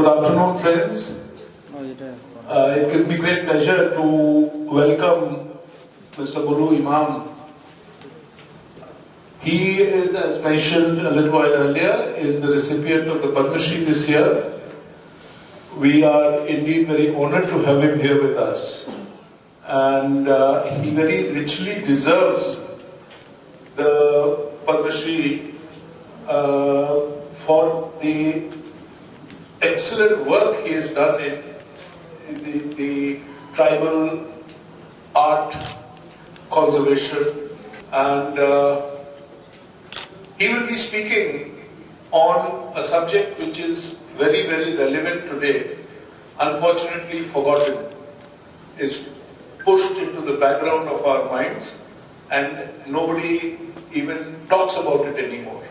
Good afternoon, friends. It gives me great pleasure to welcome Mr. Bulu Imam. He is, as mentioned a little while earlier, is the recipient of the Padmashree this year. We are indeed very honored to have him here with us. And he very richly deserves the Padmashree for the excellent work he has done in the tribal art conservation, and he will be speaking on a subject which is very, very relevant today, unfortunately forgotten, is pushed into the background of our minds and nobody even talks about it anymore.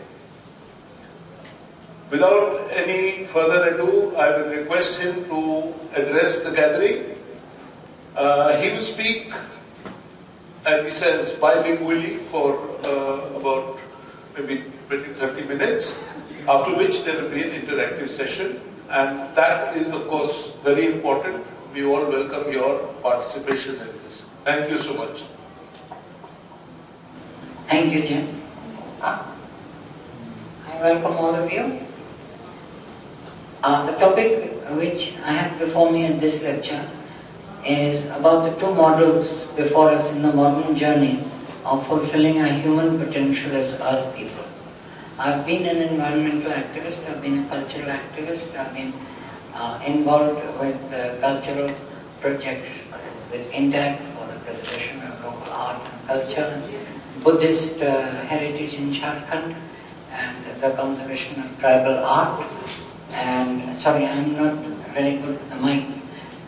Without any further ado, I will request him to address the gathering. He will speak, as he says, bilingually for about maybe 20-30 minutes, after which there will be an interactive session. And that is, of course, very important. We all welcome your participation in this. Thank you so much. Thank you, Jim. I welcome all of you. The topic which I have before me in this lecture is about the two models before us in the modern journey of fulfilling our human potential as people. I've been an environmental activist, I've been a cultural activist, I've been involved with cultural projects with INTACH for the preservation of local art and culture, Buddhist heritage in Jharkhand, and the conservation of tribal art. And sorry, I'm not very good with the mic.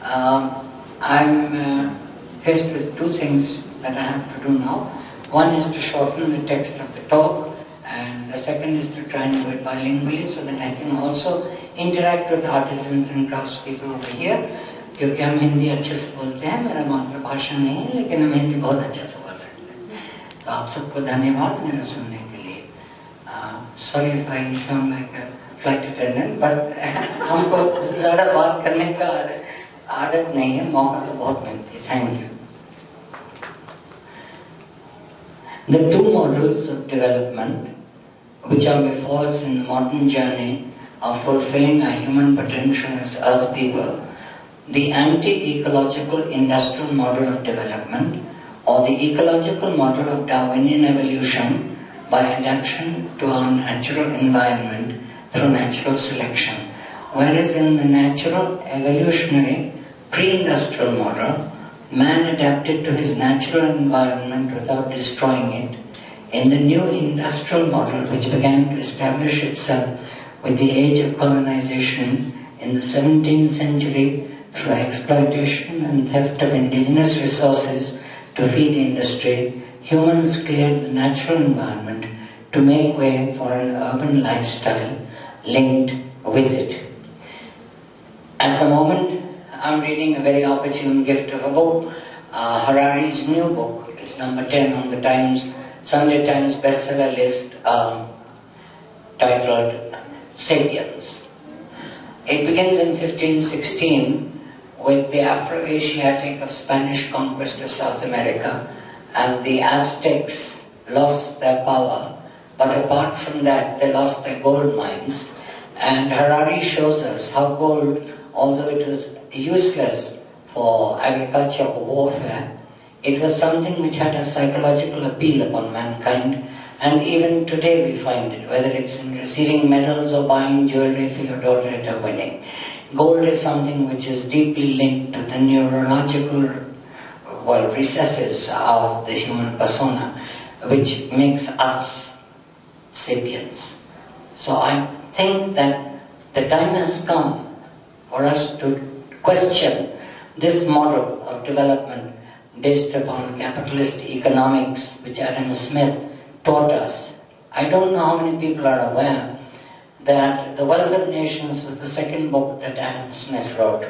I'm faced with two things that I have to do now. One is to shorten the text of the talk, and the second is to try and do it bilingually so that I can also interact with artisans and craftspeople over here. क्योंकि हम हिंदी अच्छे से बोलते हैं, मेरा मातृभाषा नहीं है, लेकिन हम हिंदी बहुत अच्छे से बोल सकते हैं. तो आप सबको धन्यवाद मेरा सुनने के लिए. Sorry if I sound like a flight attendant, but हमको ज़्यादा बात करने का आदत नहीं है, मौका तो बहुत मिलती है. Thank you. The two models of development which are before us in the modern journey of fulfilling our human potential as people, the anti-ecological industrial model of development or the ecological model of Darwinian evolution by adaptation to our natural environment through natural selection. Whereas in the natural evolutionary pre-industrial model, man adapted to his natural environment without destroying it. In the new industrial model, which began to establish itself with the age of colonization in the 17th century through exploitation and theft of indigenous resources to feed industry, humans cleared the natural environment to make way for an urban lifestyle linked with it. At the moment, I'm reading a very opportune gift of a book, Harari's new book. It's number 10 on the Sunday Times bestseller list, titled Sapiens. It begins in 1516 with the Afro-Asiatic of Spanish conquest of South America, and the Aztecs lost their power, but apart from that they lost their gold mines. And Harari shows us how gold, although it was useless for agriculture or warfare, it was something which had a psychological appeal upon mankind, and even today we find it, whether it's in receiving medals or buying jewelry for your daughter at her wedding. Gold is something which is deeply linked to the neurological recesses of the human persona, which makes us sapiens. So I think that the time has come for us to question this model of development based upon capitalist economics, which Adam Smith taught us. I don't know how many people are aware that The Wealth of Nations was the second book that Adam Smith wrote.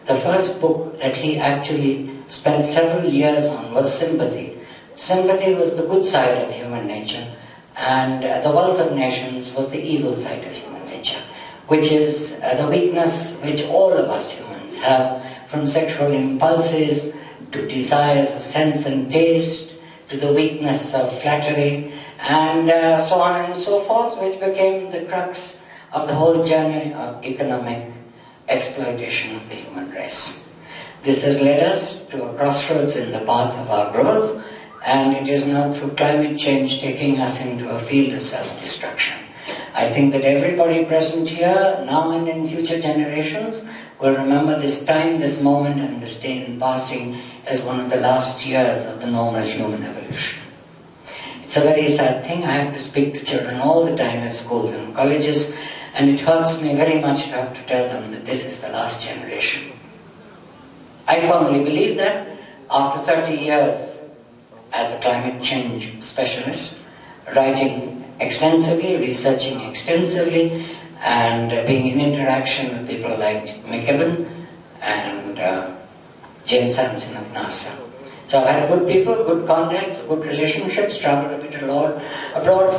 The first book that he actually spent several years on was Sympathy. Sympathy was the good side of human nature, and The Wealth of Nations was the evil side of human nature. which is the weakness which all of us humans have, from sexual impulses to desires of sense and taste, to the weakness of flattery, and so on and so forth, which became the crux of the whole journey of economic exploitation of the human race. This has led us to a crossroads in the path of our growth, and it is now through climate change taking us into a field of self-destruction. I think that everybody present here, now and in future generations, will remember this time, this moment, and this day in passing as one of the last years of the normal human evolution. It's a very sad thing. I have to speak to children all the time at schools and colleges, and it hurts me very much to have to tell them that this is the last generation. I firmly believe that after 30 years as a climate change specialist, writing extensively, researching extensively, and being in interaction with people like McKibben and James Hansen of NASA. So I've had good people, good contacts, good relationships, traveled a bit abroad,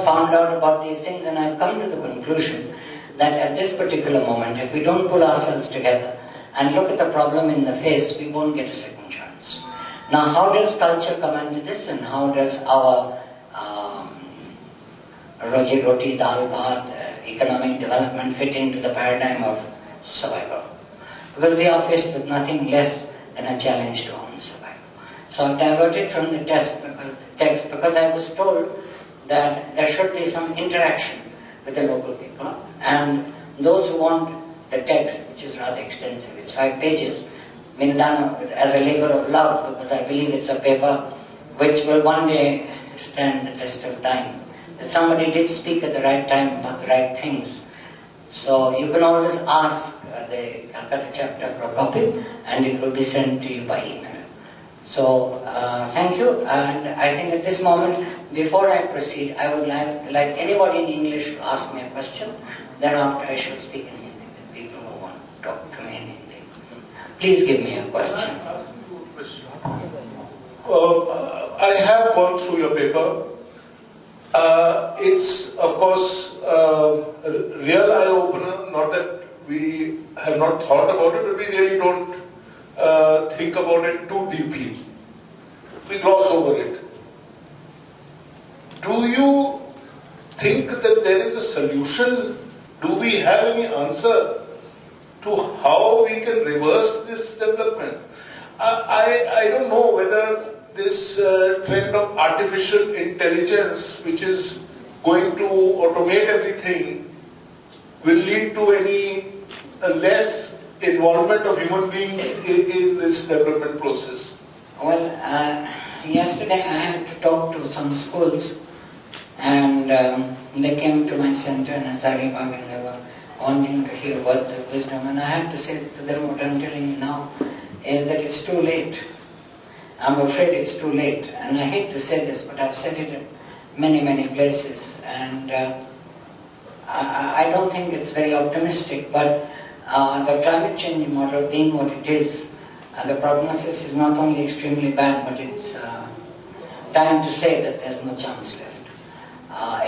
found out about these things, and I've come to the conclusion that at this particular moment, if we don't pull ourselves together and look at the problem in the face, we won't get a second chance. Now, how does culture come into this, and how does our roji roti, dal bhat, economic development fit into the paradigm of survival? Because we are faced with nothing less than a challenge to our own survival. So I've diverted from the text because I was told that there should be some interaction with the local people, and those who want the text, which is rather extensive, it's 5 pages, been done as a labor of love, because I believe it's a paper which will one day stand the test of time. That somebody did speak at the right time about the right things. So you can always ask the Untitled Chapter for a copy, and it will be sent to you by email. So thank you, and I think at this moment, before I proceed, I would like anybody in English to ask me a question. Thereafter I shall speak in Hindi with people who want to talk to me in Hindi. Please give me a question. Can I ask you a question? I have gone through your paper. It's, of course, a real eye-opener, not that we have not thought about it, but we really don't think about it too deeply. We gloss over it. Do you think that there is a solution? Do we have any answer to how we can reverse this development? I don't know whether this trend of artificial intelligence, which is going to automate everything, will lead to any less involvement of human beings in this development process. Well, yesterday I had to talk to some schools, and they came to my center in Hazaribagh, and they were wanting to hear words of wisdom, and I have to say to them what I'm telling you now is that it's too late. I'm afraid it's too late, and I hate to say this, but I've said it in many, many places, and I don't think it's very optimistic, but the climate change model being what it is, the prognosis is not only extremely bad, but it's time to say that there's no chance left.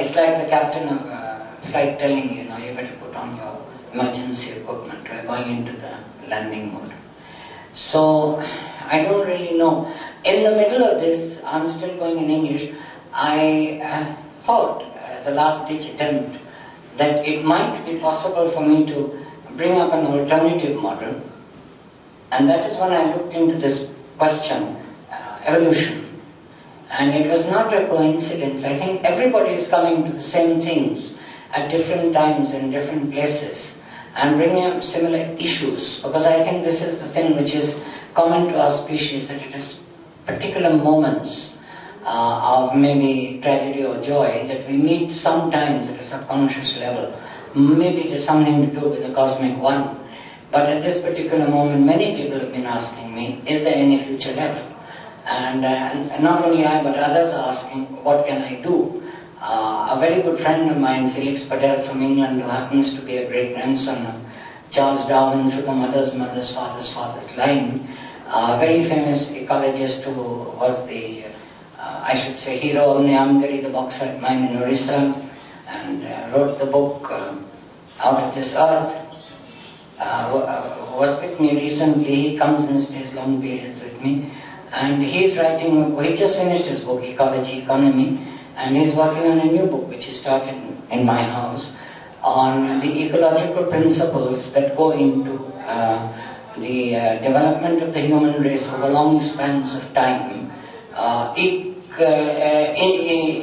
It's like the captain of a flight telling you, you better put on your emergency equipment, we're going into the landing mode. So, I don't really know. In the middle of this, I'm still going in English, I thought, as a last-ditch attempt, that it might be possible for me to bring up an alternative model, and that is when I looked into this question, evolution. And it was not a coincidence. I think everybody is coming to the same things at different times in different places and bringing up similar issues, because I think this is the thing which is common to our species, that it is particular moments of maybe tragedy or joy that we meet sometimes at a subconscious level. Maybe it has something to do with the cosmic one. But at this particular moment, many people have been asking me, is there any future left? And not only I, but others are asking, what can I do? A very good friend of mine, Felix Patel from England, who happens to be a great grandson of Charles Darwin through the mother's father's line, a very famous ecologist who was the, I should say, hero of Neamgari, the bauxite mine in Orissa, and wrote the book out of this earth, was with me recently. He comes and stays long periods with me, and he's writing. He just finished his book, Ecology, Economy, and he's working on a new book which he started in my house on the ecological principles that go into the development of the human race over long spans of time,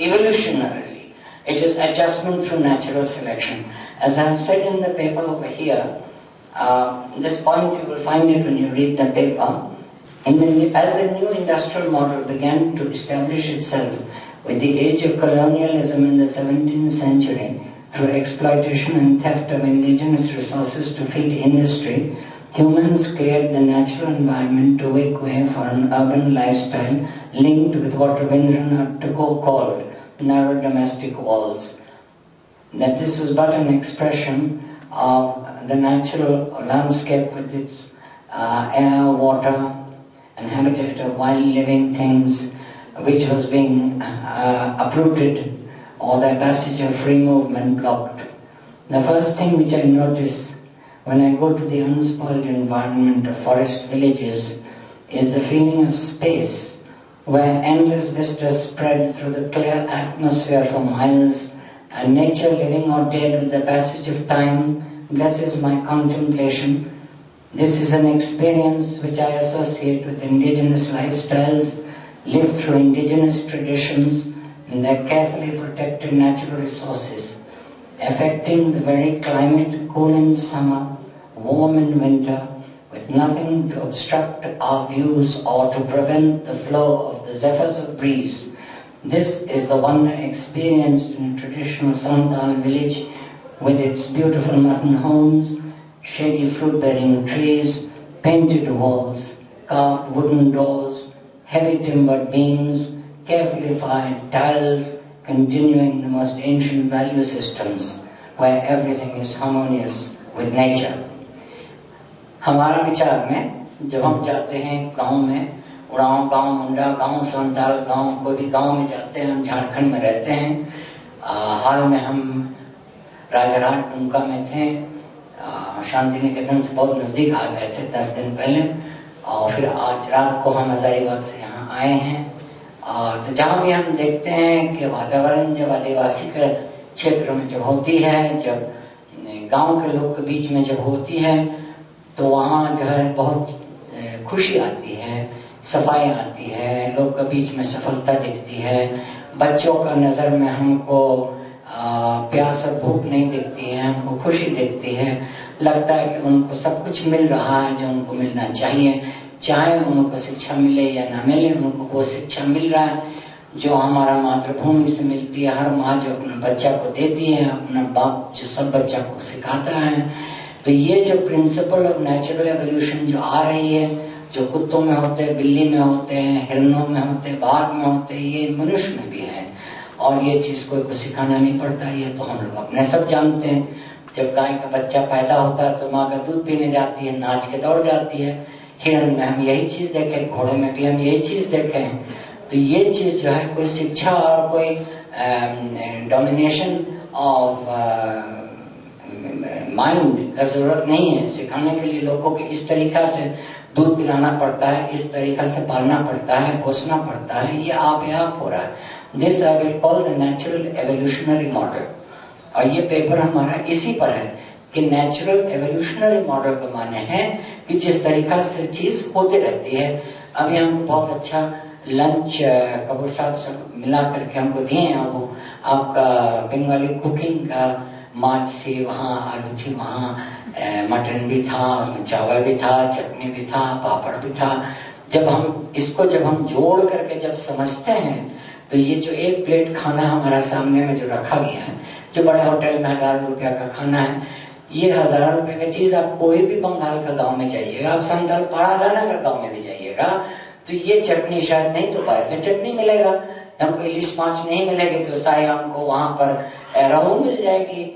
evolutionarily. It is adjustment through natural selection. As I have said in the paper over here, this point you will find it when you read the paper. As the new industrial model began to establish itself with the age of colonialism in the 17th century, through exploitation and theft of indigenous resources to feed industry, humans cleared the natural environment to make way for an urban lifestyle linked with what Rabindranath Tagore called narrow domestic walls. That this was but an expression of the natural landscape with its air, water, and habitat of wild living things, which was being uprooted, or the passage of free movement blocked. The first thing which I notice when I go to the unspoiled environment of forest villages is the feeling of space, where endless vistas spread through the clear atmosphere for miles, and nature, living or dead with the passage of time, blesses my contemplation. This is an experience which I associate with indigenous lifestyles, lived through indigenous traditions, and their carefully protected natural resources, affecting the very climate, cool in summer, warm in winter, with nothing to obstruct our views or to prevent the flow of the zephyrs of breeze. This is the wonder experienced in a traditional Santal village with its beautiful mutton homes, shady fruit-bearing trees, painted walls, carved wooden doors, heavy timbered beams, carefully fired tiles, continuing the most ancient value systems, where everything is harmonious with nature. हमारा विचार में जब हम जाते हैं गांव में, उड़ाव गांव, मुंडा गांव, संताल गांव, कोई भी गांव में जाते हैं, हम झारखंड में रहते हैं। हाल में हम राजराट दुमका में थे, शांति निकेतन से बहुत नज़दीक आ गए थे 10 दिन पहले, और फिर आज रात को हम हजारीबाग से यहाँ आए हैं। तो जहाँ भी हम देखते हैं कि वातावरण जब आदिवासी के क्षेत्र में जब होती है, जब गांव के लोग के बीच में जब होती है, तो वहाँ जो है बहुत खुशी आती है, सफाई आती है, लोग के बीच में सफलता दिखती है, बच्चों का नज़र में हमको प्यास और भूख नहीं दिखती है, हमको खुशी दिखती है, लगता है कि उनको सब कुछ मिल रहा है जो उनको मिलना चाहिए, चाहे उनको शिक्षा मिले या ना मिले, उनको वो शिक्षा मिल रहा है जो हमारा मातृभूमि से मिलती है। हर माँ जो अपने बच्चा को देती है, अपना बाप जो सब बच्चा को सिखाता है। तो ये जो प्रिंसिपल ऑफ नेचुरल एवोल्यूशन जो आ रही है, जो कुत्तों में होते हैं, बिल्ली में होते हैं, हिरणों में होते हैं, बाघ में होते हैं, ये मनुष्य में भी है। और ये चीज़ कोई को सिखाना नहीं पड़ता, ये तो हम लोग अपने सब जानते हैं। जब गाय का बच्चा पैदा होता है तो माँ का दूध पीने जाती है, नाच के दौड़ जाती है। हिरण में हम यही चीज़ देखें, घोड़े में भी हम यही चीज़ देखें। तो ये चीज़ जो है कोई शिक्षा और कोई डोमिनेशन ऑफ माइंड का जरूरत नहीं है। सिखाने के लिए लोगों को इस तरीक़ा से दूध पिलाना पड़ता है, इस तरीक़ा से पालना पड़ता है, पोसना पड़ता है, ये आप हो रहा है। This I will call the natural evolutionary model. और ये पेपर हमारा इसी पर है कि नेचुरल एवोल्यूशनरी मॉडल का माने है कि जिस तरीक़ा से चीज़ होती रहती है। अभी हमको बहुत अच्छा लंच कपूर साहब से मिला करके हमको दिए हैं। वो आपका बंगाली कुकिंग का माछ थी, वहाँ आलू थी, वहाँ मटन भी था, उसमें चावल भी था, चटनी भी था, पापड़ भी था। जब हम जोड़ करके जब समझते हैं तो ये जो एक प्लेट खाना हमारा सामने में जो रखा गया है, जो बड़े होटल में 1000 रुपया का खाना है, ये 1000 रुपये का चीज़ आप कोई भी बंगाल का गांव में जाइएगा, आप संताल पाड़ादाना का गांव में भी जाइएगा, तो ये चटनी शायद नहीं तो बाहर में चटनी मिलेगा, हमको इलिश माछ नहीं मिलेगी तो शायद हमको वहाँ पर रहू मिल जाएगी।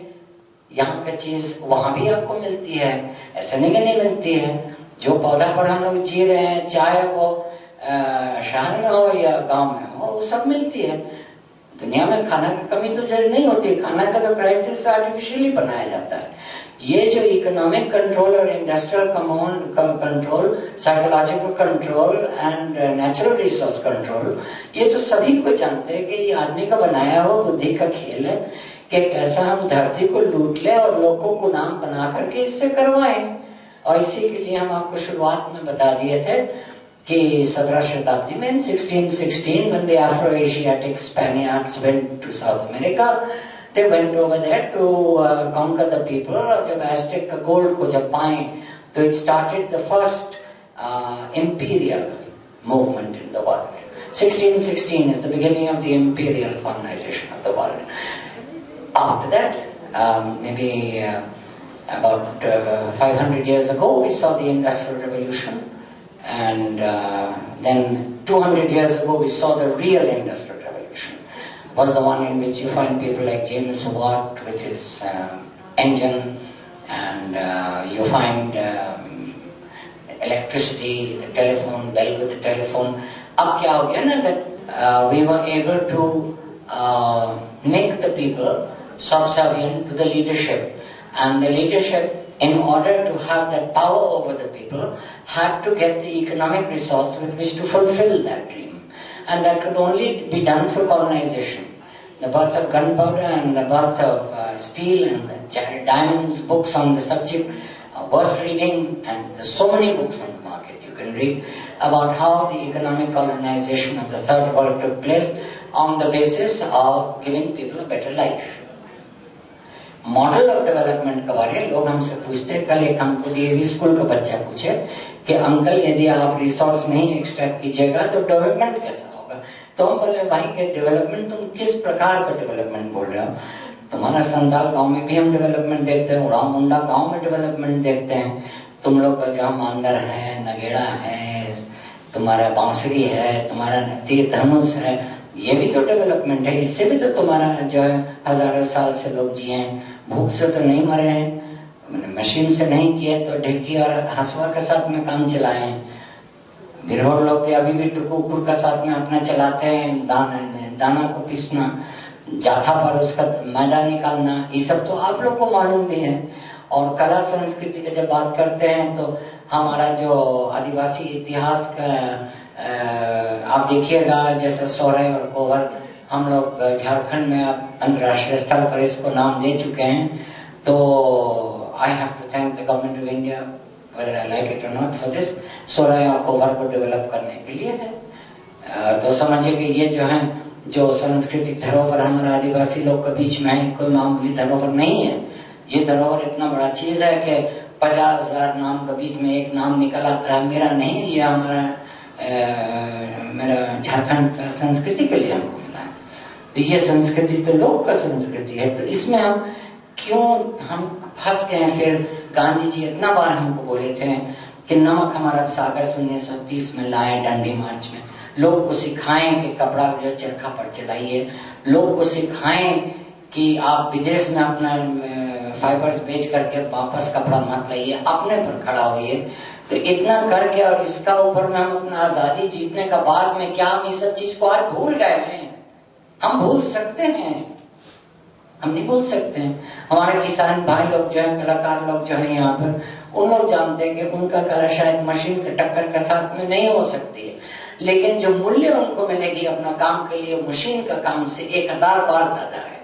यहाँ का चीज़ वहाँ भी आपको मिलती है, ऐसा नहीं कि नहीं मिलती है। जो पौधा पर हम लोग जी रहे हैं, चाहे वो शहर में हो या गांव में हो, वो सब मिलती है। दुनिया में खाना की कमी तो जरूर नहीं होती, खाना का तो क्राइसिस आर्टिफिशियली बनाया जाता है। ये जो इकोनॉमिक कंट्रोल और industrial control, psychological control and natural resource control, ये तो सभी को जानते हैं कि ये आदमी का बनाया हुआ बुद्धि का खेल है कि कैसा हम धरती को लूट ले और लोगों को गुलाम बना करके इससे करवाएं। और इसी के लिए हम आपको शुरुआत में बता दिए थे कि 17वीं शताब्दी में 1616 when the Afro-Asiatic Spaniards went to South America, they went over there to conquer the people. और जब एस्टेक का गोल्ड को जब पाए तो it started the first imperial movement in the world. 1616 is the beginning of the imperial colonization of the world. After that, maybe about 500 years ago, we saw the Industrial Revolution. And then 200 years ago we saw the real industrial revolution. Was the one in which you find people like James Watt with his engine, and you find electricity, the telephone, bell with the telephone. Ab kya ho gaya na that we were able to make the people subservient to the leadership, and the leadership, in order to have that power over the people, had to get the economic resource with which to fulfill that dream. And that could only be done through colonization. The birth of gunpowder and the birth of steel and the diamonds, books on the subject, worth reading, and there's so many books on the market you can read about how the economic colonization of the third world took place on the basis of giving people a better life. Model of development के बारे में लोग हमसे पूछते हैं। कल एक हमको डीएवी स्कूल का बच्चा पूछे कि अंकल यदि आप रिसोर्स नहीं एक्सट्रैक्ट कीजिएगा तो डेवलपमेंट कैसा होगा? तो हम बोले भाई के डेवलपमेंट तुम किस प्रकार का डेवलपमेंट बोल रहे हो? तुम्हारा संताल गांव में भी हम डेवलपमेंट देखते हैं, उड़ाव मुंडा गांव में डेवलपमेंट देखते हैं, तुम लोग का जहाँ मांदर है, नगेड़ा है, तुम्हारा बांसुरी है, तुम्हारा तीर धनुष है, ये भी तो डेवलपमेंट है। इससे भी तो तुम्हारा जो है हजारों साल से लोग जिए हैं, भूख से तो नहीं मरे हैं, मशीन से नहीं किए तो ढेकी और हसुआ के साथ में काम चलाए हैं। बिरहोर लोग के अभी भी टुकुर का साथ में अपना चलाते हैं, दाना को पीसना, जाथा पर उसका मैदा निकालना, ये सब तो आप लोग को मालूम भी है। और कला संस्कृति की जब बात करते हैं तो हमारा जो आदिवासी इतिहास का आप देखिएगा, जैसे सोहराई और कोवर हम लोग झारखंड में अंतर्राष्ट्रीय स्तर पर इसको नाम दे चुके हैं। तो I have to thank the government of India, whether I like it or not, for this. Sohrai और कोवर को डेवलप करने के लिए है। तो समझिए कि ये जो है, जो सांस्कृतिक धरोहर हमारे आदिवासी लोग के बीच में है, कोई मामूली धरोहर नहीं है। ये धरोहर इतना बड़ा चीज है कि 50,000 नाम के बीच में एक नाम निकल आता है। मेरा नहीं, ये हमारा मेरा झारखंड का संस्कृति के लिए हमको मिला है। तो ये संस्कृति तो लोग का संस्कृति है, तो इसमें हम क्यों हम फंस गए? फिर गांधी जी इतना बार हमको बोले थे कि नमक हमारा सागर 1930 में लाए डंडी मार्च में, लोग को सिखाएं कि कपड़ा जो चरखा पर चलाइए, लोग को सिखाएं कि आप विदेश में अपना फाइबर्स बेच करके वापस कपड़ा मत लाइए, अपने पर खड़ा होइए। तो इतना करके और इसका ऊपर में हम अपना आजादी जीतने का बाद में क्या हम इस सब चीज को आज भूल गए हैं? हम भूल सकते हैं? हम नहीं भूल सकते हैं। हमारे किसान भाई लोग जो है, कलाकार लोग जो है यहाँ पर, उन लोग जानते हैं कि उनका कला शायद मशीन के टक्कर के साथ में नहीं हो सकती है, लेकिन जो मूल्य उनको मिलेगी अपना काम के लिए, मशीन का काम से 1000 बार ज्यादा है।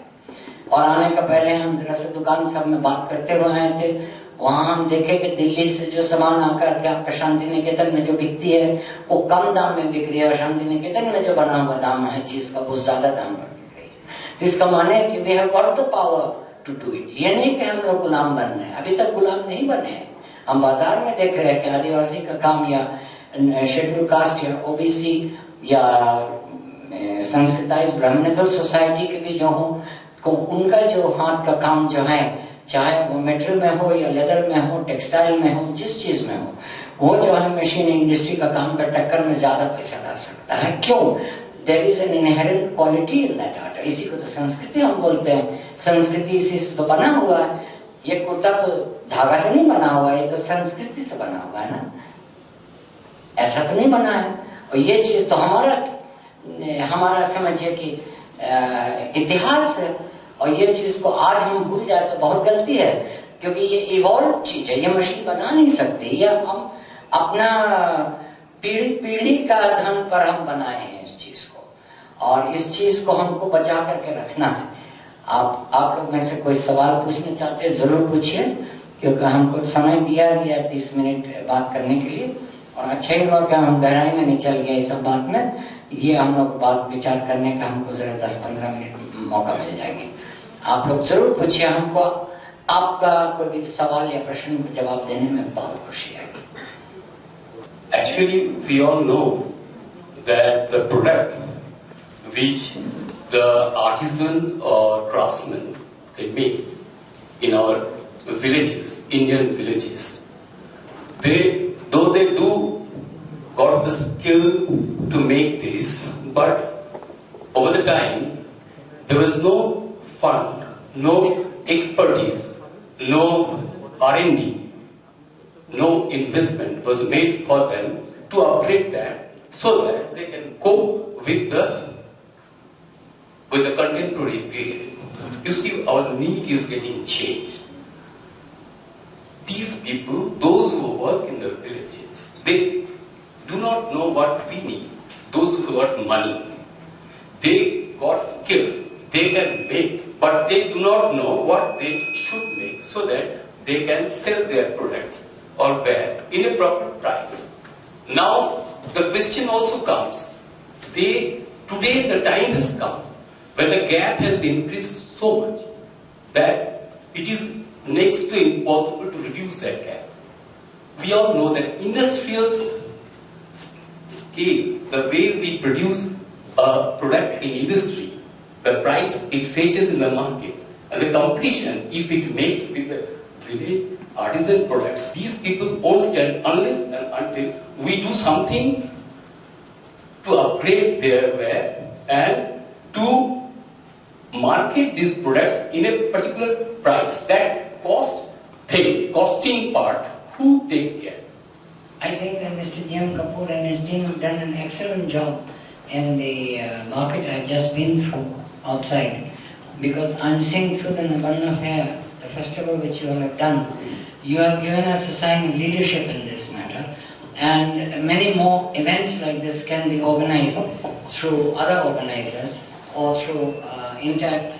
और आने का पहले हम जरा से दुकान सब में बात करते हुए आए थे, वहां हम देखे कि दिल्ली से जो सामान आकर के आपका शांति निकेतन में जो बिकती है वो कम दाम में बिक रही है, और शांति निकेतन में जो बना हुआ दाम है चीज का बहुत ज्यादा दाम पर बिक रही है। इसका माने है कि we have got the power to do it. ये नहीं कि हम लोग गुलाम बन रहे हैं, अभी तक गुलाम नहीं बने हैं। हम बाजार में देख रहे हैं कि आदिवासी का काम या शेड्यूल कास्ट या ओबीसी या संस्कृताइज ब्राह्मणिकल सोसाइटी के भी जो हो, तो उनका जो हाथ का काम जो है, चाहे वो मेटल में हो या लेदर में हो, टेक्सटाइल में हो, जिस चीज में हो, वो जो है मशीन इंडस्ट्री का काम का टक्कर में ज्यादा पैसा ला सकता है। क्यों? There is an inherent quality in that art. इसी को तो संस्कृति हम बोलते हैं। संस्कृति इसी से तो बना हुआ है। ये कुर्ता तो धागा से नहीं बना हुआ है, ये तो संस्कृति से बना हुआ है ना, ऐसा तो नहीं बना है। और ये चीज तो हमारा समझिए कि इतिहास है, और ये चीज को आज हम भूल जाए तो बहुत गलती है। क्योंकि ये इवॉल्व चीज है, ये मशीन बना नहीं सकती, या हम अपना पीढ़ी का धन पर हम बनाए हैं इस चीज को, और इस चीज को हमको बचा करके रखना है। आप लोग में से कोई सवाल पूछना चाहते हैं जरूर पूछिए, क्योंकि हमको समय दिया गया 30 मिनट बात करने के लिए, और अच्छा ही हुआ कि हम गहराई में नहीं चल गए इस सब बात में। ये हम लोग बात विचार करने का हमको जरा 10-15 मिनट मौका मिल जाएगी। आप लोग जरूर पूछिए, हमको आपका कोई भी सवाल या प्रश्न का जवाब देने में बहुत खुशी आएगी। Actually, we all know that the product which the artisan or craftsman can make in our villages, Indian villages, though they do got the skill to make this, but over the time there was no fund, no expertise, no R&D, no investment was made for them to upgrade that so that they can cope with the contemporary period. You see, our need is getting changed. These people, those who work in the villages, they do not know what we need. Those who got money, they got skill, they can make, but they do not know what they should make so that they can sell their products or bear in a proper price. Now, the question also comes, today the time has come when the gap has increased so much that it is next to impossible to reduce that gap. We all know that industrial scale, the way we produce a product in industry, the price it fetches in the market, and the competition if it makes with the village artisan products, these people won't stand unless and until we do something to upgrade their wear and to market these products in a particular price. That costing part, who takes care? I think that Mr. G.M. Kapur and his team have done an excellent job in the market I've just been through outside, because I'm seeing through the Nabanna Fair, the festival which you all have done. You have given us a sign of leadership in this matter, and many more events like this can be organized through other organizers or through INTACH,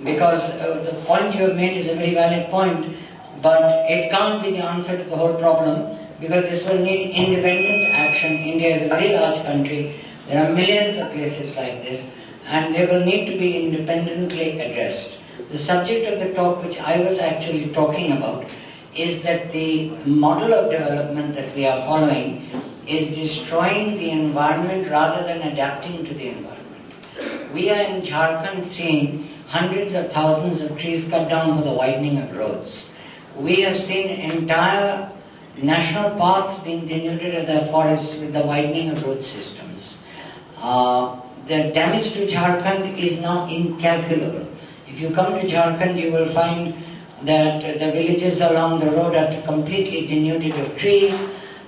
because the point you have made is a very valid point, but it can't be the answer to the whole problem, because this will need independent action. India is a very large country. There are millions of places like this, and they will need to be independently addressed. The subject of the talk which I was actually talking about is that the model of development that we are following is destroying the environment rather than adapting to the environment. We are in Jharkhand seeing hundreds of thousands of trees cut down for the widening of roads. We have seen entire national parks being denuded of their forests with the widening of road systems. The damage to Jharkhand is now incalculable. If you come to Jharkhand, you will find that the villages along the road are completely denuded of trees.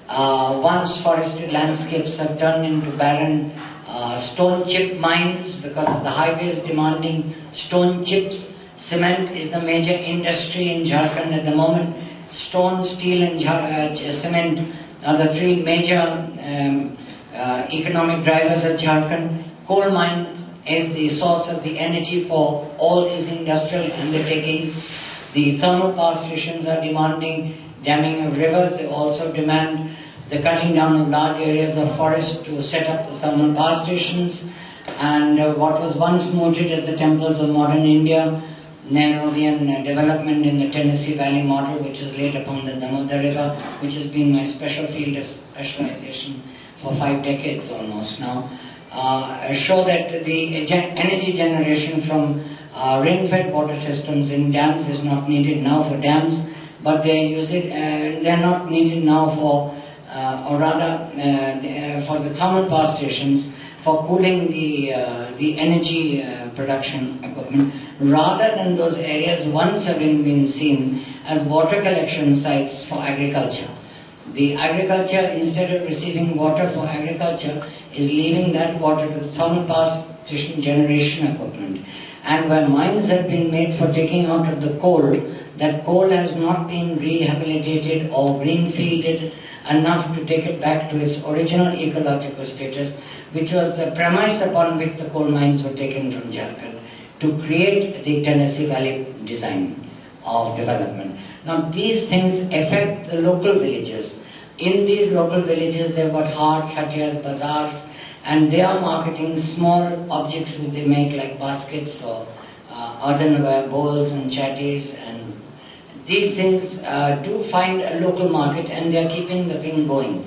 Once forested landscapes have turned into barren stone chip mines because of the highways demanding stone chips. Cement is the major industry in Jharkhand at the moment. Stone, steel and cement are the three major economic drivers of Jharkhand. Coal mines is the source of the energy for all these industrial undertakings. The thermal power stations are demanding damming of rivers. They also demand the cutting down of large areas of forest to set up the thermal power stations. And what was once mooted as the temples of modern India, Nehruvian development in the Tennessee Valley model, which is laid upon the Damodar River, which has been my special field of specialization for 5 decades almost now, show that the energy generation from rain-fed water systems in dams is not needed now for dams, but they're not needed now for, or rather for the thermal power stations for cooling the energy production equipment, rather than those areas once having been seen as water collection sites for agriculture. The agriculture, instead of receiving water for agriculture, is leaving that water to the thermal power station generation equipment. And where mines have been made for taking out of the coal, that coal has not been rehabilitated or greenfielded enough to take it back to its original ecological status, which was the premise upon which the coal mines were taken from Jharkhand to create the Tennessee Valley design of development. Now these things affect the local villages. In these local villages they've got haats, hatyas, bazaars, and they are marketing small objects which they make like baskets or earthenware bowls and chatties, and these things do find a local market and they are keeping the thing going.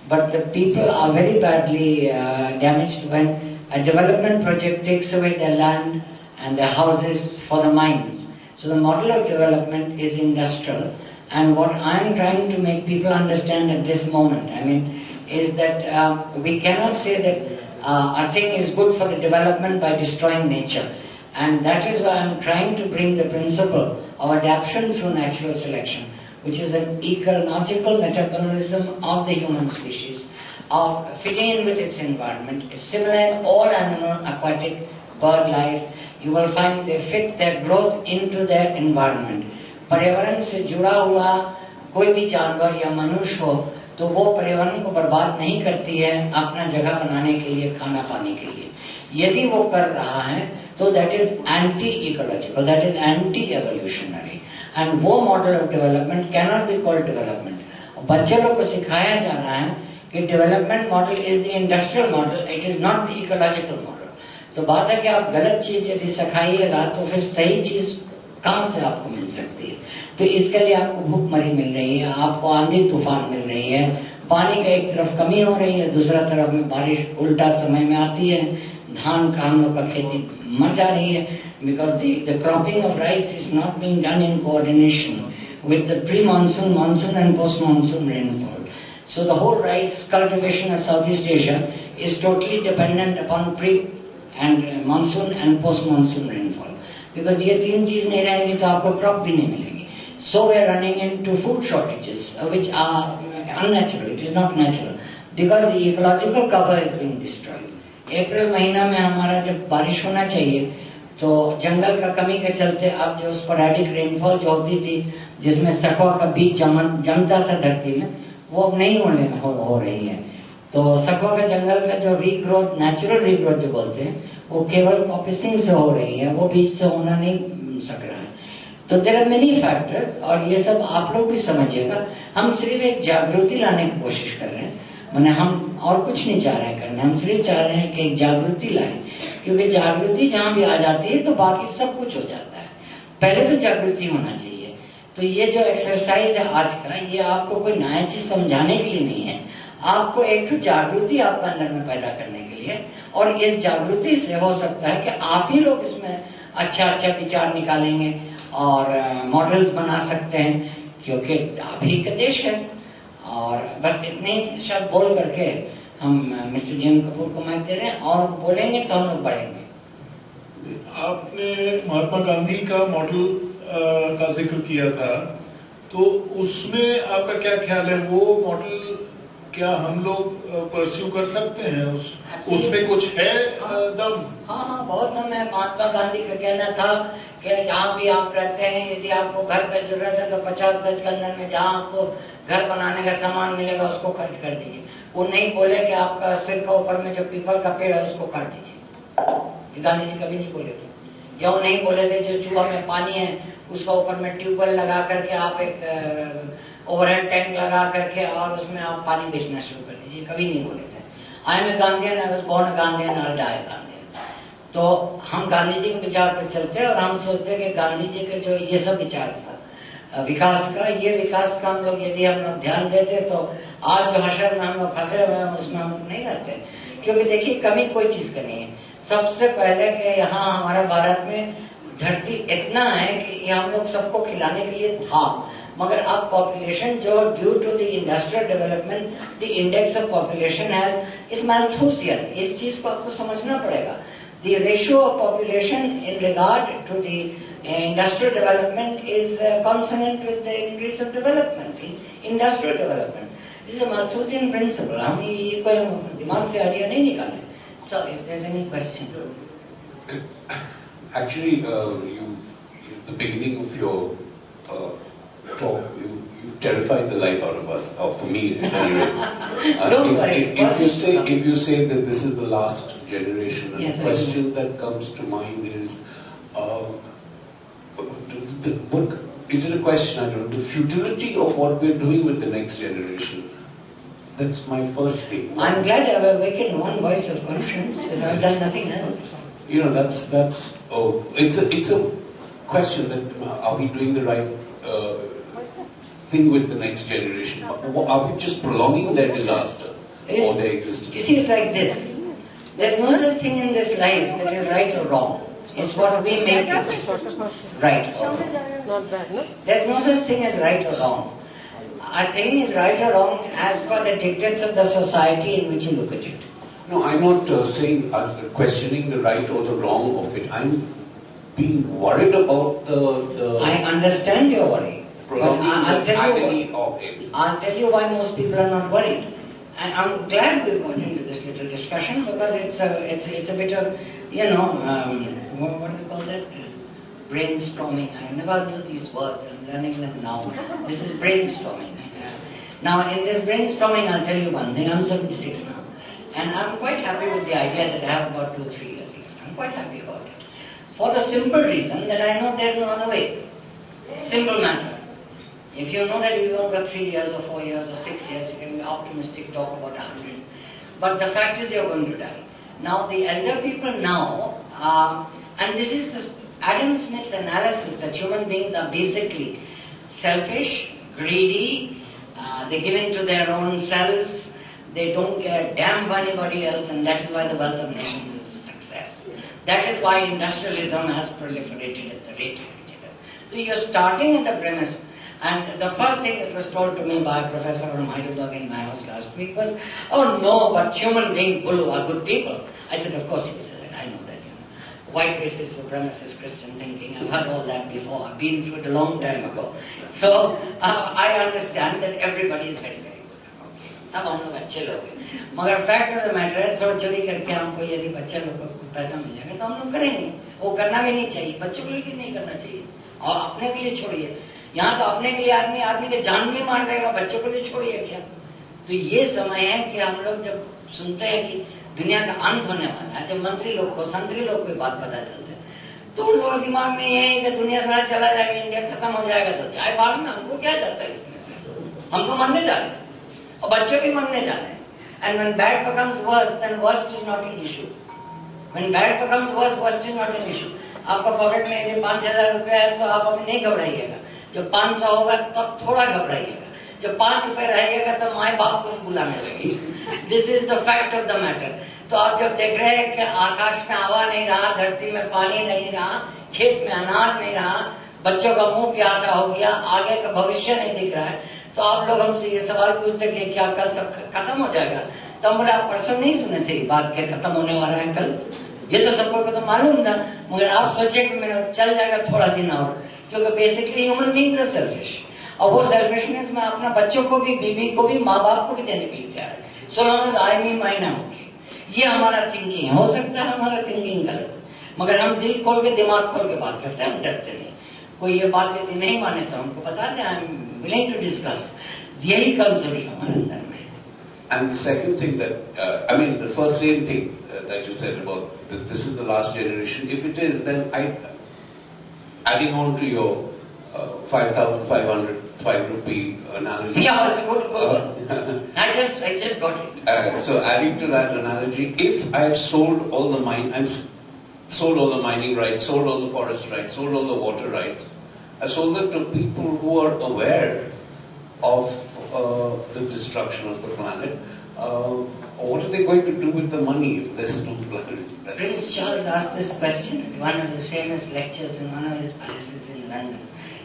But the people are very badly damaged when a development project takes away their land and their houses for the mines. So the model of development is industrial, and what I am trying to make people understand at this moment, is that we cannot say that a thing is good for the development by destroying nature. And that is why I am trying to bring the principle of adaptation through natural selection, which is an ecological metabolism of the human species, of fitting in with its environment. It's similar in all animal, aquatic, bird life. You will find they fit their growth into their environment. पर्यावरण से जुड़ा हुआ कोई भी जानवर या मनुष्य हो तो वो पर्यावरण को बर्बाद नहीं करती है अपना जगह बनाने के लिए, खाना पाने के लिए. यदि वो कर रहा है तो that is anti-ecological, that is anti-evolutionary, and वो model of development cannot be called development. बच्चे लोग को सिखाया जा रहा है कि development model is the industrial model, it is not the ecological model. तो बात है कि आप गलत चीज यदि सिखाइएगा तो फिर सही चीज कहाँ से आपको मिल सकती है. तो इसके लिए आपको भूखमरी मिल रही है, आपको आंधी तूफान मिल रही है, पानी का एक तरफ कमी हो रही है, दूसरा तरफ में बारिश उल्टा समय में आती है, धान का हम लोग का खेती मर जा रही है, because the cropping of rice is not being done in coordination with the pre-monsoon, monsoon and post-monsoon rainfall. So the whole rice cultivation of Southeast Asia is totally dependent upon pre- and monsoon and post-monsoon rainfall. Because ये तीन चीज नहीं रहेगी तो आपको crop भी नहीं मिलेगी. So we are running into food shortages, which are unnatural. It is not natural because the ecological cover is being destroyed. अप्रैल महीना में हमारा जब बारिश होना चाहिए तो जंगल का कमी के चलते अब जो स्पोरेडिक रेनफॉल जो होती थी जिसमें सखुआ का बीज जमता था धरती में वो अब नहीं हो रही है. तो सखुआ का जंगल का जो रीग्रोथ, नेचुरल रीग्रोथ जो बोलते हैं वो केवल कॉपिसिंग से हो रही है, वो बीज से होना नहीं सक रहा है. तो देयर आर मेनी फैक्टर्स और ये सब आप लोग भी समझिएगा. हम सिर्फ एक जागृति लाने की कोशिश कर रहे हैं, माने हम और कुछ नहीं चाह रहे हैं करना, हम सिर्फ चाह रहे हैं कि एक जागृति लाएं, क्योंकि जागृति जहाँ भी आ जाती है तो बाकी सब कुछ हो जाता है. पहले तो जागृति होना चाहिए. तो ये जो एक्सरसाइज है आज का, ये आपको कोई नया चीज समझाने के लिए नहीं है, आपको एक तो जागृति आपका अंदर में पैदा करने के लिए, और इस जागृति से हो सकता है कि आप ही लोग इसमें अच्छा विचार निकालेंगे और मॉडल्स बना सकते हैं, क्योंकि आप ही का देश है. और बस इतने शब्द बोल करके हम मिस्टर जी कपूर को माइक दे रहे हैं और बोलेंगे तो हम लोग बढ़ेंगे. आपने महात्मा गांधी का मॉडल का जिक्र किया था, तो उसमें आपका क्या ख्याल है? वो मॉडल क्या हम लोग परस्यू कर सकते हैं? उसमें कुछ है दम? हाँ, बहुत दम है. महात्मा गांधी का कहना था कि जहाँ भी आप रहते हैं यदि आपको घर का जरूरत है तो 50 गज के अंदर में जहाँ आपको घर बनाने का सामान मिलेगा उसको खर्च कर दीजिए. वो नहीं बोले कि आपका सिर के ऊपर में जो पीपल का पेड़ है उसको काट दीजिए. गांधी जी कभी नहीं बोले थे. या वो नहीं बोले थे जो चूहा में पानी है उसका ऊपर में ट्यूबवेल लगा करके आप एक ओवरहेड टैंक लगा करके और उसमें आप पानी बेचना शुरू कर दीजिए. कभी नहीं बोले थे. I am a Gandhian, I was born a Gandhian, I die Gandhian. तो हम गांधी जी के विचार पर चलते हैं और हम सोचते हैं कि गांधी जी के जो ये सब विचार था विकास का, ये विकास का हम लोग यदि हम लोग ध्यान देते तो आज जो हशर में हम लोग फंसे हुए हैं उसमें हम लोग नहीं रहते. क्योंकि देखिए कमी कोई चीज का नहीं है. सबसे पहले कि यहाँ हमारे भारत में धरती इतना है कि ये हम लोग सबको खिलाने के लिए था, मगर अब पॉपुलेशन जो due to the industrial development the index of population has is Malthusian. इस चीज को आपको समझना पड़ेगा. The ratio of population in regard to the industrial development is consonant with the increase of development in industrial development. This is a Malthusian principle. हम ये कोई दिमाग से आइडिया नहीं निकाले. So if there's any question. Actually, the beginning of your talk, you terrified the life out of us, or for me anyway. Don't worry. If you say that this is the last generation, and yes, the question that comes to mind is, what is it a question? I don't know. The futility of what we're doing with the next generation. That's my first thing. I'm glad I've awakened one voice of conscience, and I've done nothing else. You know, it's a question that are we doing the right thing with the next generation? Are we just prolonging their disaster or their existence? You see, it's like this. There's no such thing in this life that is right or wrong. It's what we make it right or wrong. Not bad, no? There's no such thing as right or wrong. A thing is right or wrong as per the dictates of the society in which you look at it. No, I'm not saying questioning the right or the wrong of it. I'm being worried about the I understand your worry. But prolonging the agony of it. I'll tell you why most people are not worried. And I'm glad we got into this little discussion because it's a bit of, what do they call that? Brainstorming. I never knew these words. I'm learning them now. This is brainstorming. Now, in this brainstorming, I'll tell you one thing. I'm 76 now. And I'm quite happy with the idea that I have about 2 or 3 years left. I'm quite happy about it. For the simple reason that I know there's no other way. Simple matter. If you know that you've only got 3 years or 4 years or 6 years, you can be optimistic, talk about 100. But the fact is you're going to die. Now, the elder people now, and this is Adam Smith's analysis that human beings are basically selfish, greedy, they give in to their own selves, they don't care damn for anybody else, and that is why the wealth of nations is a success. That is why industrialism has proliferated at the rate of which it has. So you're starting at the premise, and the first thing that was told to me by a professor from Heidelberg in my house last week was, oh no, but human beings, Bulu, are good people. I said, of course you said that, I know that. White racist supremacist Christian thinking, I've heard all that before, I've been through it a long time ago. So I understand that everybody is very, very good. सब हम लोग अच्छे लोग हैं, मगर fact of the matter है थोड़ा चोरी करके हमको यदि बच्चे लोग को पैसा मिल जाएगा तो हम लोग करेंगे, वो करना भी नहीं चाहिए, बच्चों के लिए नहीं करना चाहिए, और अपने के लिए छोड़िए, यहाँ तो अपने के लिए आदमी के जान भी मार देगा, बच्चों के लिए छोड़िए क्या। तो ये समय है कि हम लोग जब सुनते हैं कि दुनिया का अंत होने वाला है, जब मंत्री लोग को संतरी लोग को बात पता चलती है, तो उन लोगों के दिमाग में ये है कि दुनिया सारा चला जाएगा, इंडिया खत्म हो जाएगा, तो चाहे बाढ़ में हमको क्या जाता है इसमें से, हम तो मरने जा रहे हैं और बच्चे भी मरने जा रहे हैं। And when bad becomes worse, then worst is not an issue. When bad becomes worse, worst is not an issue. आपका पॉकेट में यदि 5,000 रुपया है तो आप अभी नहीं घबराइएगा, जब 500 होगा तब थोड़ा घबराइएगा, जब 5 रुपए रहिएगा तो माए बाप को बुलाने लगेगी। This is the fact of the matter. तो आप जब देख रहे हैं कि आकाश में हवा नहीं रहा, धरती में पानी नहीं रहा, खेत में अनाज नहीं रहा, बच्चों का मुंह प्यासा हो गया, आगे का भविष्य नहीं दिख रहा है, तो आप लोग हमसे ये सवाल पूछते कि क्या कल सब खत्म हो जाएगा? तो हम बोले आप परसों नहीं सुने थे बात के खत्म होने वाला है कल, ये तो सबको तो मालूम था, मगर आप सोचे कि मेरा चल जाएगा थोड़ा दिन और, क्योंकि basically human beings are selfish, और वो सेल्फिशनेस में अपना बच्चों को भी, बीवी को भी, माँ बाप को भी देने के लिए तैयार है। So long as I me mine am okay, ये हमारा थिंकिंग है। हो सकता है हमारा थिंकिंग गलत, मगर हम दिल खोल के दिमाग खोल के बात करते हैं, हम डरते नहीं। कोई ये बात यदि नहीं माने तो हमको बता दें, I am willing to discuss. यही कंसेप्ट हमारे अंदर में। And the second thing that, the first same thing that you said about that this is the last generation, if it is, then adding on to your 5,505 rupee analogy. Yeah, it's a good one. I just got it. So adding to that analogy, if I have sold all the sold all the mining rights, sold all the forest rights, sold all the water rights, I sold them to people who are aware of the destruction of the planet. What are they going to do with the money if there's no planet? Prince Charles asked this question at one of his famous lectures in one of his palaces in London.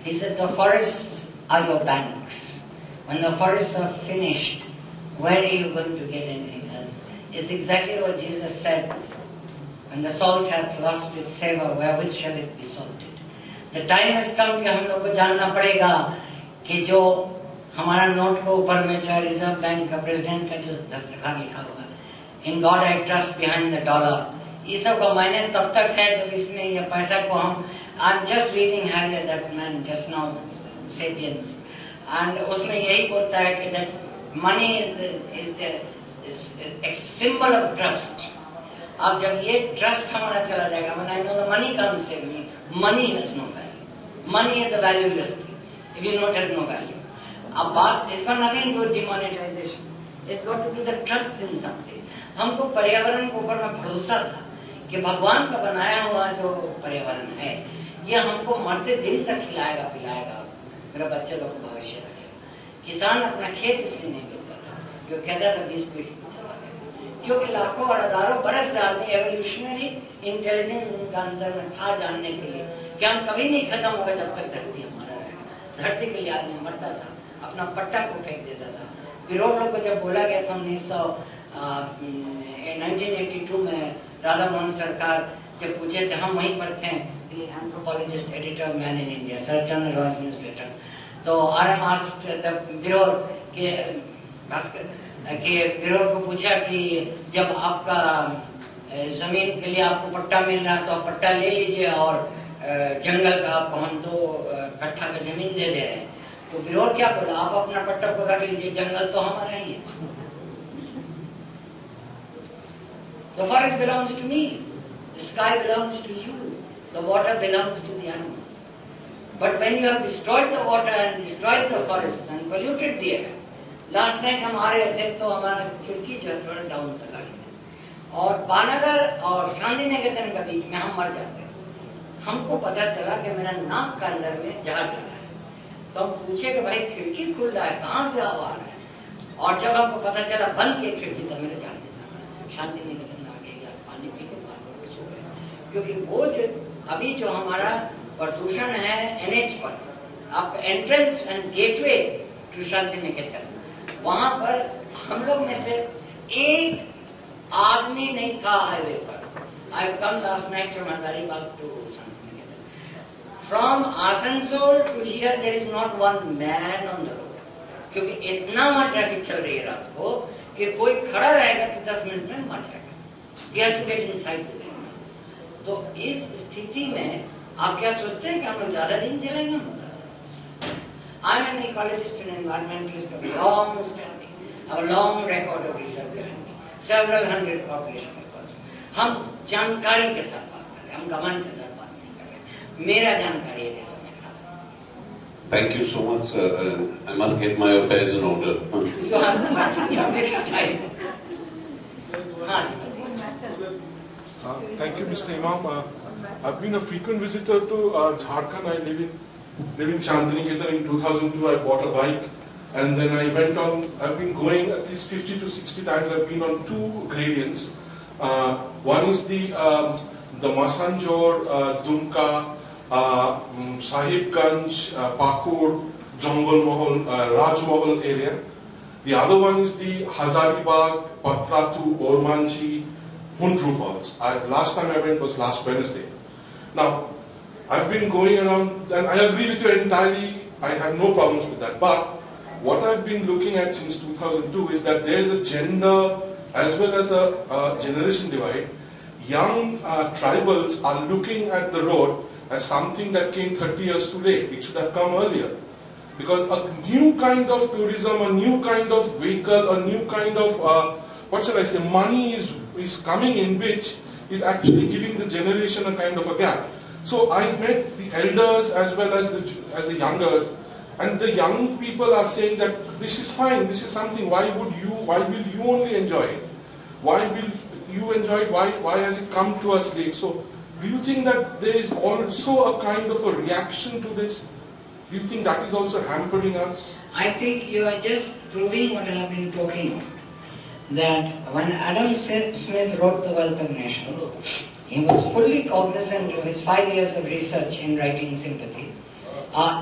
He said, the forests are your banks. When the forests are finished, where are you going to get anything else? It's exactly what Jesus said. When the salt hath lost its savor, wherewith shall it be salted? The time has come कि हम लोग को जानना पड़ेगा कि जो हमारा note के ऊपर में जो है रिजर्व बैंक का प्रेसिडेंट का जो दस्तखत लिखा हुआ है, in God I trust behind the dollar, ये सब का मायने तब तक है जब इसमें ये पैसा को हम, I am just reading Harrier that man just now sapiens. And उसमें यही होता है कि that money is a symbol of trust. अब जब ये trust हमारा चला जाएगा, when I know the money comes in me, money has no value. Money is a valueless thing. If you know it has no value. अब बात, it's got nothing to do with demonetization. It's got to do the trust in something. हमको पर्यावरण के ऊपर में भरोसा था कि भगवान का बनाया हुआ जो पर्यावरण है, ये हमको मरते दिन तक खिलाएगा पिलाएगा, मेरा बच्चे लोग को भविष्य रखेगा। किसान अपना खेत इसलिए नहीं बेचता था, जो कहता था 20 पीढ़ी चला गया, क्योंकि लाखों और हजारों बरस आदमी एवोल्यूशनरी इंटेलिजेंस उनका अंदर में था जानने के लिए कि हम कभी नहीं खत्म होगा जब तक धरती हमारा रहेगा। धरती के लिए आदमी मरता था, अपना पट्टा को फेंक देता था। विरोध लोग को जब बोला गया था 1982 में, राधा मोहन सरकार जब पूछे थे, हम वहीं पर थे, the anthropologist editor of Man in India, Sir Chandra Roy's newsletter, तो RM asked the विरोध के विरोध को पूछा कि जब आपका जमीन के लिए आपको पट्टा मिल रहा है तो आप पट्टा ले लीजिए और जंगल का आपको हम 2 कट्ठा का जमीन दे दे रहे हैं। तो विरोध क्या बोला, आप अपना पट्टा को रख लीजिए, जंगल तो हमारा ही है। The forest belongs to me, the sky belongs to you, the water belongs to the animal. But when you have destroyed the water and destroyed the forests and polluted the air, last night हम आ रहे थे तो हमारा खिड़की जो है थोड़ा down था गाड़ी में, और पानागर और शांति निकेतन के बीच में हम मर जाते। हमको पता चला कि मेरा नाक का अंदर में जहाज चला है, तो हम पूछे कि भाई खिड़की खुल रहा है, कहाँ से आवाज है? और जब हमको पता चला बंद की खिड़की, तो मेरे जान में शांति निकेतन आ गई, गिलास पानी पी के बाहर सो गए। क्योंकि वो जो अभी जो हमारा प्रदूषण है NH पर, आप entrance and gateway to Shanti Niketan, वहां पर हम लोग में से एक आदमी नहीं था हाईवे पर। I have come last night from Hazaribagh to Sanskriti. From Asansol to here there is not one man on the road. क्योंकि इतना वहाँ ट्रैफिक चल रही है रात को कि कोई खड़ा रहेगा तो 10 मिनट में मर जाएगा। He has to get inside the vehicle. तो इस स्थिति में आप क्या सोचते हैं कि हम लोग ज्यादा दिन चलेंगे? I am an ecologist and environmentalist of long standing, a long record of research behind me, several hundred population records. हम जानकारी के साथ बात कर रहे हैं, हम घमंड के साथ बात नहीं कर रहे। मेरा जानकारी है किस समय का। Thank you so much, sir. I must get my affairs in order. You have extra time. Thank you, Mr. Imam. I've been a frequent visitor to Jharkhand. I live in Shantiniketan. In 2002, I bought a bike, and then I went on. I've been going at least 50 to 60 times. I've been on 2 gradients. One is the Masanjor, Dumka, Sahibganj, Kapur, Jungle Mahal, Raj Mahal area. The other one is the Hazaribagh, Patratu, Ormanchi, Hundru Falls. Last time I went was last Wednesday. Now, I've been going around, and I agree with you entirely. I have no problems with that. But what I've been looking at since 2002 is that there's a gender as well as a generation divide. Young tribals are looking at the road as something that came 30 years too late. It should have come earlier. Because a new kind of tourism, a new kind of vehicle, a new kind of, money is coming in, which is actually giving the generation a kind of a gap. So I met the elders as well as the younger, and the young people are saying that this is fine, this is something, why will you only enjoy it? Why will you enjoy it? Why has it come to us late? So do you think that there is also a kind of a reaction to this? Do you think that is also hampering us? I think you are just proving what I have been talking. That when Adam Smith wrote The Wealth of Nations, he was fully cognizant of his 5 years of research in writing sympathy.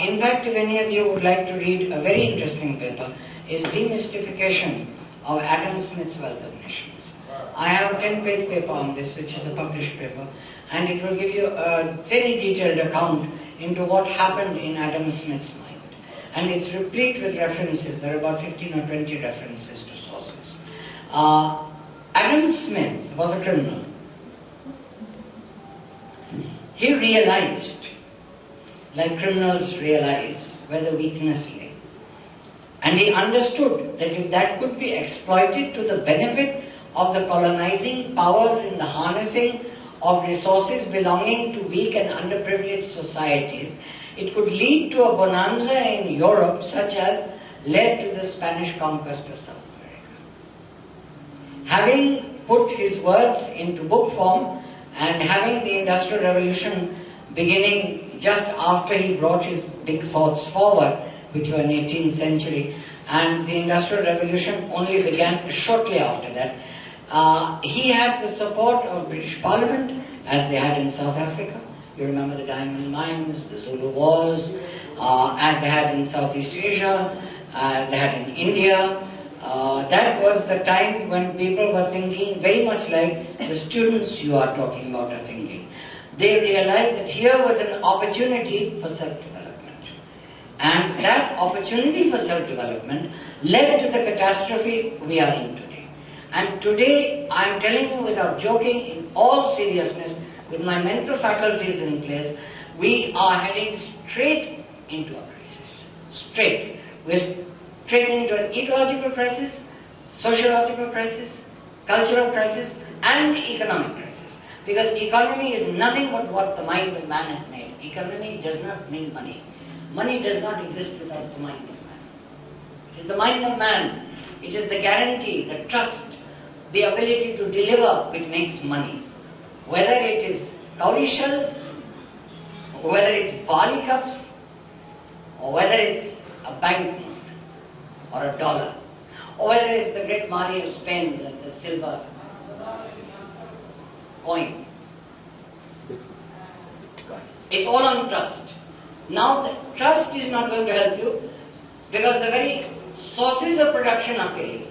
In fact, if any of you would like to read a very interesting paper, is Demystification of Adam Smith's Wealth of Nations. I have a 10-page paper on this, which is a published paper, and it will give you a very detailed account into what happened in Adam Smith's mind. And it's replete with references. There are about 15 or 20 references to sources. Adam Smith was a criminal. He realized, like criminals realize, where the weakness lay. And he understood that if that could be exploited to the benefit of the colonizing powers in the harnessing of resources belonging to weak and underprivileged societies, it could lead to a bonanza in Europe such as led to the Spanish conquest of South America. Having put his words into book form and having the Industrial Revolution beginning just after he brought his big thoughts forward, which were in the 18th century, and the Industrial Revolution only began shortly after that, he had the support of British Parliament, as they had in South Africa. You remember the diamond mines, the Zulu Wars, as they had in Southeast Asia, they had in India. That was the time when people were thinking very much like the students you are talking about are thinking. They realized that here was an opportunity for self-development. And that opportunity for self-development led to the catastrophe we are in today. And today, I am telling you without joking, in all seriousness, with my mental faculties in place, we are heading straight into a crisis. Straight. We're straight into an ecological crisis, sociological crisis, cultural crisis, and economic crisis. Because economy is nothing but what the mind of man has made. Economy does not mean money. Money does not exist without the mind of man. It is the mind of man. It is the guarantee, the trust, the ability to deliver which makes money. Whether it is cowrie shells, or whether it's barley cups, or whether it's a banknote, or a dollar, or whether it's the great Mali of Spain, the silver coin. It's all on trust. Now the trust is not going to help you because the very sources of production are failing.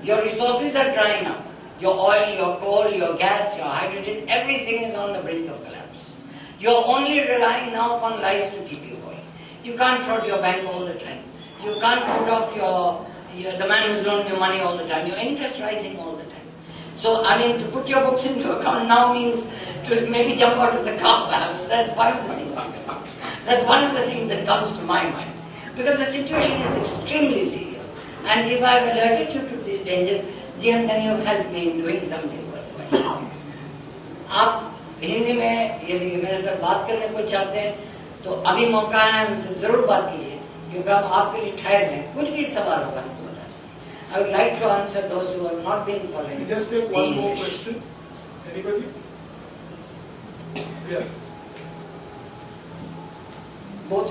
Your resources are drying up. Your oil, your coal, your gas, your hydrogen, everything is on the brink of collapse. You're only relying now upon lies to keep you going. You can't fraud your bank all the time. You can't put off the man who's loaning you money all the time. Your interest rising all the time. So, I mean, to put your books into account now means to maybe jump out of the car perhaps. That's one of the things. That's one of the things that comes to my mind. Because the situation is extremely serious. And if I've alerted you to these dangers, Jihan, can you help me in doing something worthwhile? आप हिंदी में यदि मेरे साथ बात करने को चाहते हैं तो अभी मौका है, हमसे जरूर बात कीजिए क्योंकि हम आपके लिए ठहर हैं कुछ भी सवाल होगा हमको बताइए. I would like to answer those who have not been following. Just take one more question. Anybody? Yes. Both.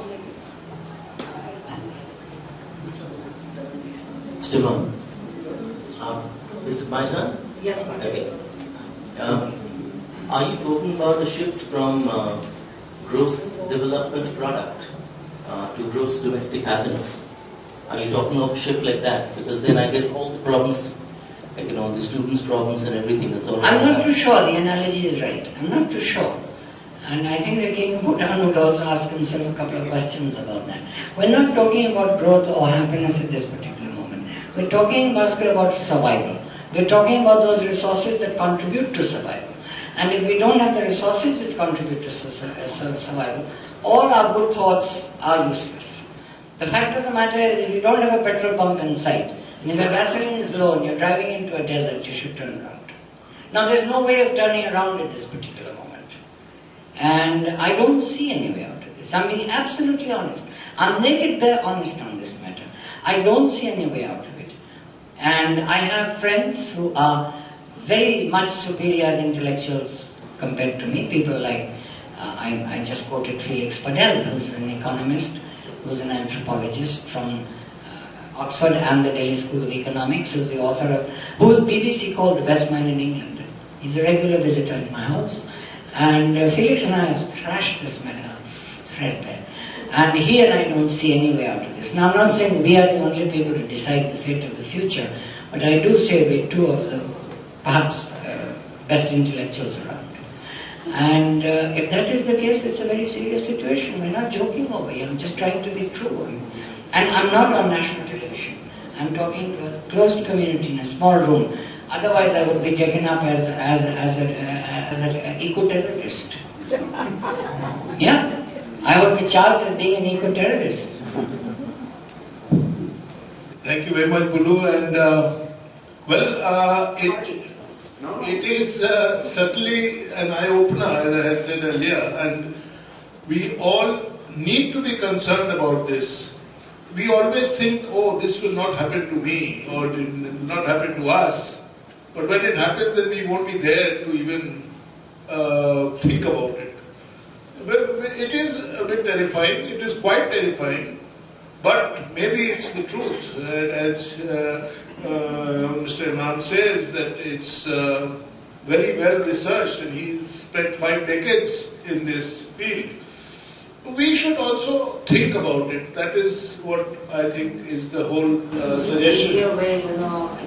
Stefan, this is my turn? Yes, okay. Are you talking about the shift from gross development product to gross domestic happiness? Are you talking of a shift like that? Because then I guess all the problems, like, the students' problems and everything, that's all. I'm not too sure the analogy is right. I'm not too sure. And I think the King of Bhutan would also ask himself a couple of questions about that. We're not talking about growth or happiness at this particular moment. We're talking about survival. We're talking about those resources that contribute to survival. And if we don't have the resources which contribute to survival, all our good thoughts are useless. The fact of the matter is, if you don't have a petrol pump in sight, and if your gasoline is low and you're driving into a desert, you should turn around. Now there's no way of turning around at this particular moment. And I don't see any way out of this. I'm being absolutely honest. I'm naked bare honest on this matter. I don't see any way out of it. And I have friends who are very much superior intellectuals compared to me. People like, I just quoted Felix Padel, who's an economist, who's an anthropologist from Oxford and the Delhi School of Economics, who's the author of, who BBC called the best mind in England. He's a regular visitor in my house. And Felix and I have thrashed this matter threadbare. And he and I don't see any way out of this. Now I'm not saying we are the only people to decide the fate of the future, but I do say we're two of the perhaps best intellectuals around. And if that is the case, it's a very serious situation. We're not joking over here. I'm just trying to be true. And I'm not on national television. I'm talking to a closed community in a small room. Otherwise, I would be taken up as an eco-terrorist. Yeah? I would be charged as being an eco-terrorist. Thank you very much, Bulu. And it is certainly an eye-opener, as I had said earlier, and we all need to be concerned about this. We always think, oh, this will not happen to me, or it will not happen to us. But when it happens, then we won't be there to even think about it. It is a bit terrifying. It is quite terrifying. But maybe it's the truth. As Mr. Imam says, that it's very well researched, and he's spent 5 decades in this field. We should also think about it. That is what I think is the whole suggestion. The easier way,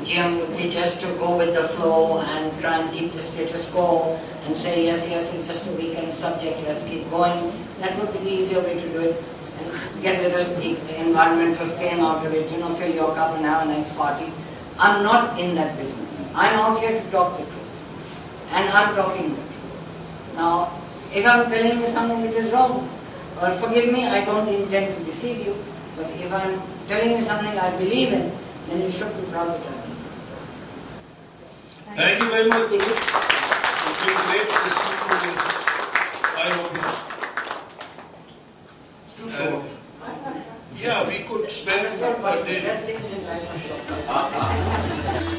Jim, would be just to go with the flow and try and keep the status quo and say, yes, it's just a weekend subject, let's keep going. That would be the easier way to do it. And get a little environmental fame out of it, fill your cup and have a nice party. I'm not in that business. I'm out here to talk the truth. And I'm talking the truth. Now, if I'm telling you something which is wrong, or forgive me, I don't intend to deceive you, but if I'm telling you something I believe in, then you should be proud that I believe. Thank you very much, Guru. It's been great to listen to this eye-opener. It's too short. Yeah, we could spend That's a day. the best thing since I was